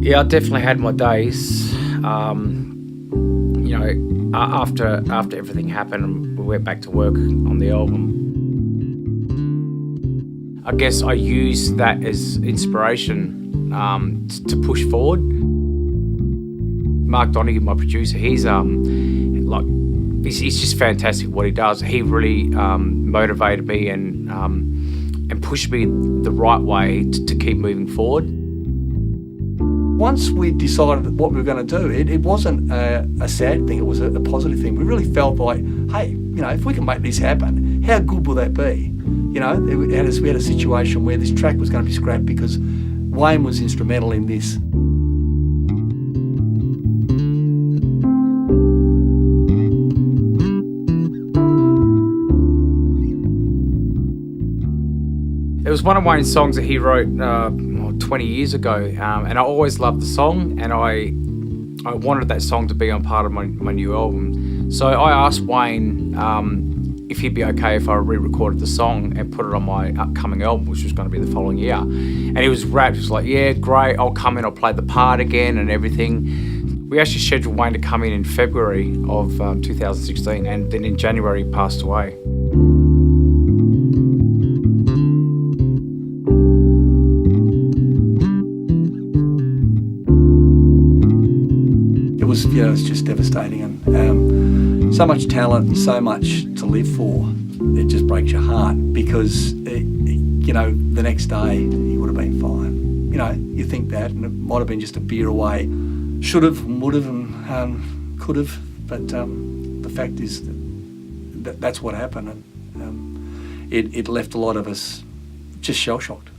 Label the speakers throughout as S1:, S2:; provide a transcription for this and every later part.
S1: Yeah, I definitely had my days. After everything happened, we went back to work on the album. I guess I used that as inspiration to push forward. Mark Donoghue, my producer, he's just fantastic what he does. He really motivated me and pushed me the right way to keep moving forward.
S2: Once we decided what we were going to do, it wasn't a sad thing, it was a positive thing. We really felt like, hey, if we can make this happen, how good will that be? We had a situation where this track was going to be scrapped because Wayne was instrumental in this.
S1: It was one of Wayne's songs that he wrote 20 years ago, and I always loved the song, and I wanted that song to be on part of my new album. So I asked Wayne if he'd be okay if I re-recorded the song and put it on my upcoming album, which was going to be the following year. And he was rapt. He was like, yeah, great, I'll come in, I'll play the part again and everything. We actually scheduled Wayne to come in February of 2016, and then in January he passed away.
S2: It's just devastating, and so much talent and so much to live for. It just breaks your heart because, the next day he would have been fine. You think that, and it might have been just a beer away. Should have, would have, and could have, but the fact is that that's what happened, and it left a lot of us just shell-shocked.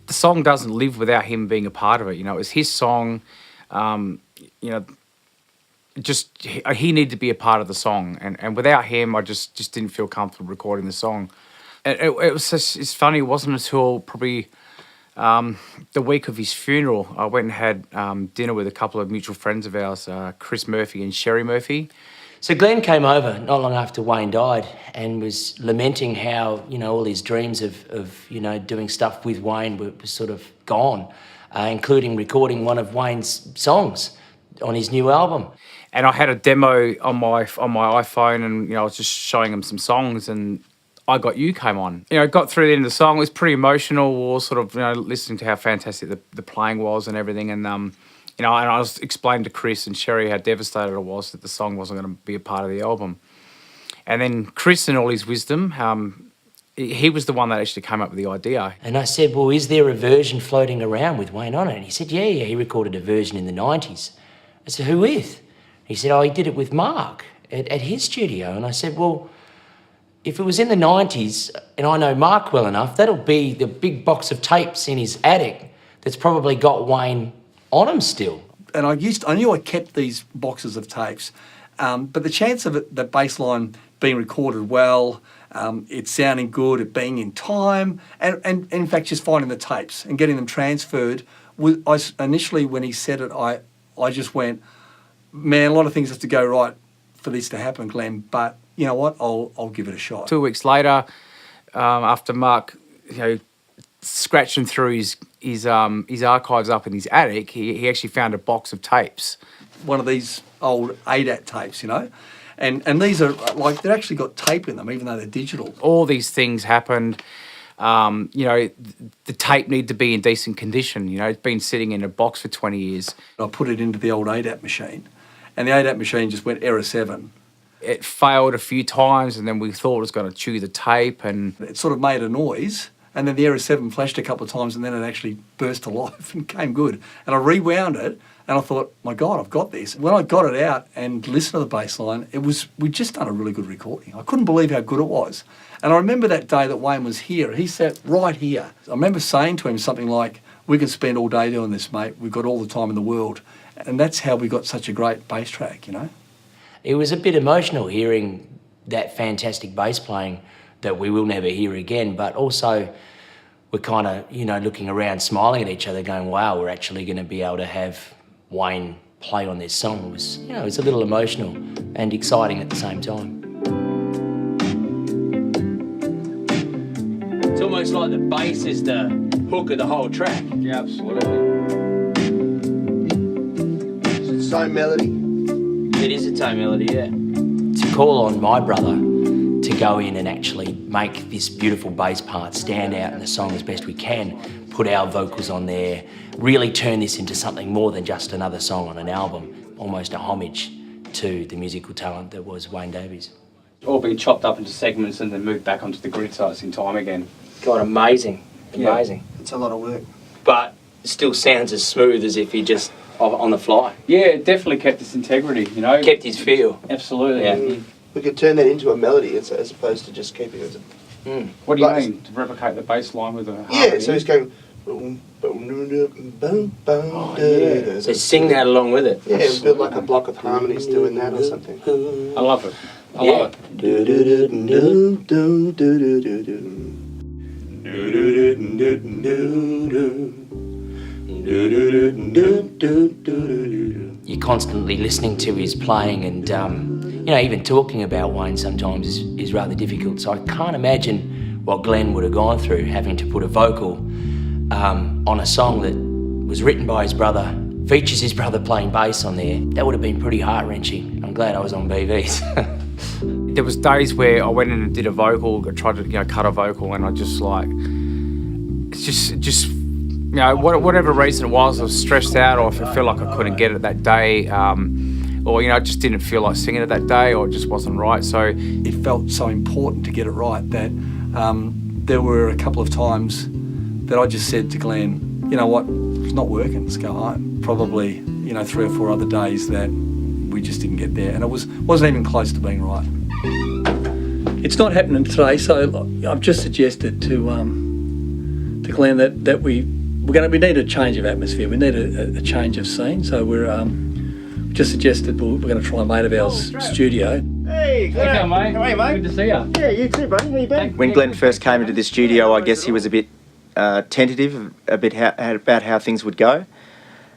S1: The song doesn't live without him being a part of it. It was his song. He needed to be a part of the song, and without him, I just didn't feel comfortable recording the song. It's funny. It wasn't until probably the week of his funeral, I went and had dinner with a couple of mutual friends of ours, Chris Murphy and Sherry Murphy.
S3: So Glenn came over not long after Wayne died and was lamenting how, all his dreams of doing stuff with Wayne were sort of gone, including recording one of Wayne's songs on his new album.
S1: And I had a demo on my iPhone, and I was just showing him some songs, and I Got You came on. Got through the end of the song. It was pretty emotional. We were sort of listening to how fantastic the playing was and everything, and and I was explaining to Chris and Sherry how devastated I was that the song wasn't going to be a part of the album. And then Chris, in all his wisdom, he was the one that actually came up with the idea.
S3: And I said, well, is there a version floating around with Wayne on it? And he said, yeah, he recorded a version in the 90s. I said, who with? He said, he did it with Mark at his studio. And I said, well, if it was in the 90s, and I know Mark well enough, that'll be the big box of tapes in his attic that's probably got Wayne on them still.
S2: And I knew I kept these boxes of tapes, but the chance of the bass line being recorded well, it sounding good, it being in time, and in fact just finding the tapes and getting them transferred, initially when he said it, I just went, man, a lot of things have to go right for this to happen, Glenn, but you know what, I'll give it a shot.
S1: 2 weeks later, after Mark, scratching through his archives up in his attic, he actually found a box of tapes.
S2: One of these old ADAT tapes, and these are like, they've actually got tape in them, even though they're digital.
S1: All these things happened. The tape needed to be in decent condition. It's been sitting in a box for 20 years.
S2: I put it into the old ADAT machine, and the ADAT machine just went error 7.
S1: It failed a few times, and then we thought it was going to chew the tape, and
S2: it sort of made a noise. And then the error 7 flashed a couple of times, and then it actually burst to life and came good. And I rewound it, and I thought, my God, I've got this. When I got it out and listened to the bass line, we'd just done a really good recording. I couldn't believe how good it was. And I remember that day that Wayne was here. He sat right here. I remember saying to him something like, we can spend all day doing this, mate. We've got all the time in the world. And that's how we got such a great bass track,
S3: It was a bit emotional hearing that fantastic bass playing that we will never hear again, but also we're kind of, looking around, smiling at each other, going, wow, we're actually going to be able to have Wayne play on this song. It was a little emotional and exciting at the same time. It's almost like the bass is the hook of the whole track.
S1: Yeah, absolutely.
S4: It's its own melody.
S3: It is its own melody, yeah. To call on my brother to go in and actually make this beautiful bass part stand out in the song as best we can, put our vocals on there, really turn this into something more than just another song on an album, almost a homage to the musical talent that was Wayne Davies.
S1: All been chopped up into segments and then moved back onto the grid so it's in time again.
S3: God, amazing, amazing.
S4: Yeah, it's a lot of work.
S3: But it still sounds as smooth as if he just on the fly.
S1: Yeah, it definitely kept its integrity, you know.
S3: Kept his feel.
S1: Absolutely.
S3: Yeah.
S4: We could turn that into a melody as opposed to just keeping it as a...
S1: What do you
S4: Like-
S1: mean? To replicate the bass line with a
S4: Yeah,
S1: harmony?
S4: so he's going... boom, boom, boom, boom, boom,
S1: yeah.
S3: So sing that along with it.
S4: Yeah, build like a block of harmonies doing that or something.
S1: I love it. I love it.
S3: You're constantly listening to his playing and, you know, even talking about Wayne sometimes is rather difficult. So I can't imagine what Glenn would have gone through having to put a vocal on a song that was written by his brother, features his brother playing bass on there. That would have been pretty heart-wrenching. I'm glad I was on BVs.
S1: There was days where I went in and did a vocal, I tried to, you know, cut a vocal, and I just like, it's just, you know, whatever reason it was, I was stressed out, or if I felt like I couldn't get it that day, or, you know, I just didn't feel like singing it that day, or it just wasn't right. So
S2: It felt so important to get it right that there were a couple of times that I just said to Glenn, you know what, it's not working, let's go home. Probably, you know, 3 or 4 other days that we just didn't get there, and it wasn't even close to being right. It's not happening today, so I've just suggested to Glenn that we need a change of atmosphere. We need a change of scene. So we're just suggested we're going to try a mate of ours studio.
S5: Hey, good
S1: okay, mate.
S5: How are you, mate?
S1: Good to see you.
S5: Yeah, you too, buddy. How you been?
S6: When Glenn first came into the studio, I guess he was a bit tentative about how things would go.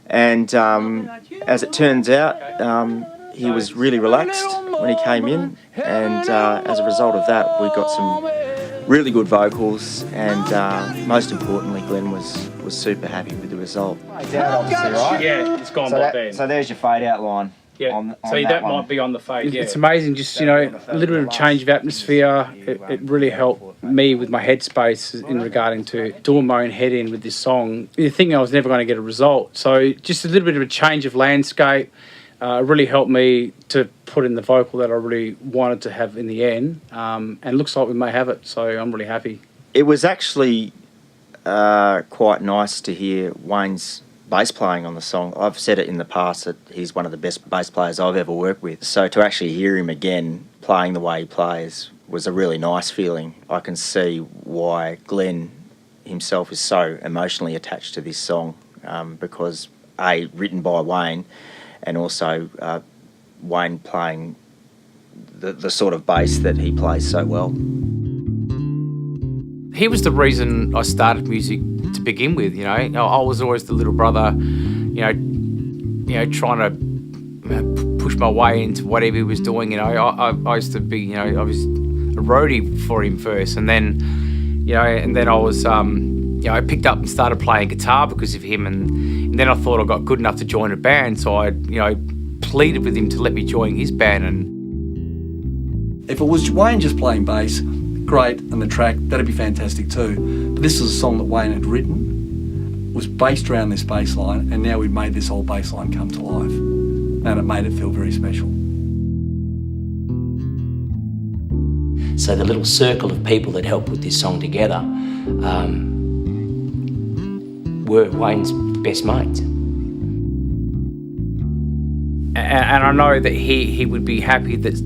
S6: And as it turns out, he was really relaxed when he came in. And as a result of that, we got some really good vocals. And most importantly, Glenn was super happy with the result.
S1: Yeah, it's gone by then.
S6: So there's your fade out line.
S1: Yeah, so that might be on the fade, yeah. It's amazing, just, you know, a little bit of change of atmosphere. It really helped me with my headspace in regarding to doing my own head in with this song. The thing I was never going to get a result. So just a little bit of a change of landscape really helped me to put in the vocal that I really wanted to have in the end. And it looks like we may have it, so I'm really happy.
S6: It was actually quite nice to hear Wayne's bass playing on the song. I've said it in the past that he's one of the best bass players I've ever worked with. So to actually hear him again playing the way he plays was a really nice feeling. I can see why Glenn himself is so emotionally attached to this song because A, written by Wayne, and also Wayne playing the sort of bass that he plays so well.
S1: He was the reason I started music to begin with, you know. I was always the little brother, you know, trying to push my way into whatever he was doing, you know. I used to be, you know, I was a roadie for him first, and then, you know, I was, you know, I picked up and started playing guitar because of him, and then I thought I got good enough to join a band, so I, you know, pleaded with him to let me join his band. And
S2: if it was Wayne just playing bass, great, and the track, that'd be fantastic too. But this is a song that Wayne had written, was based around this bass line, and now we've made this whole bass line come to life. And it made it feel very special.
S3: So the little circle of people that helped put this song together were Wayne's best mates.
S1: And I know that he would be happy that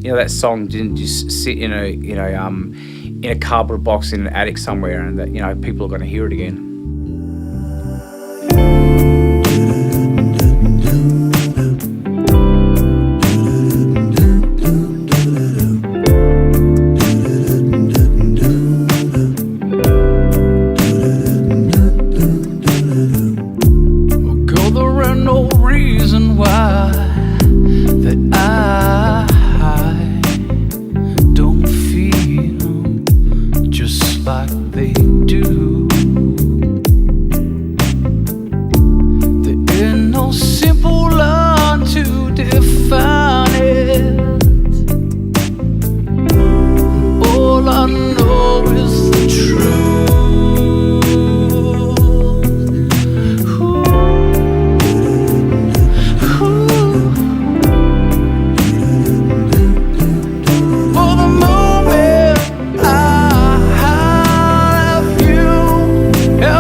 S1: you know, that song didn't just sit in a, you know, in a cardboard box in an attic somewhere, and that, you know, people are going to hear it again. Girl, there ain't no reason why that I don't feel just like they do.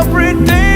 S7: every day.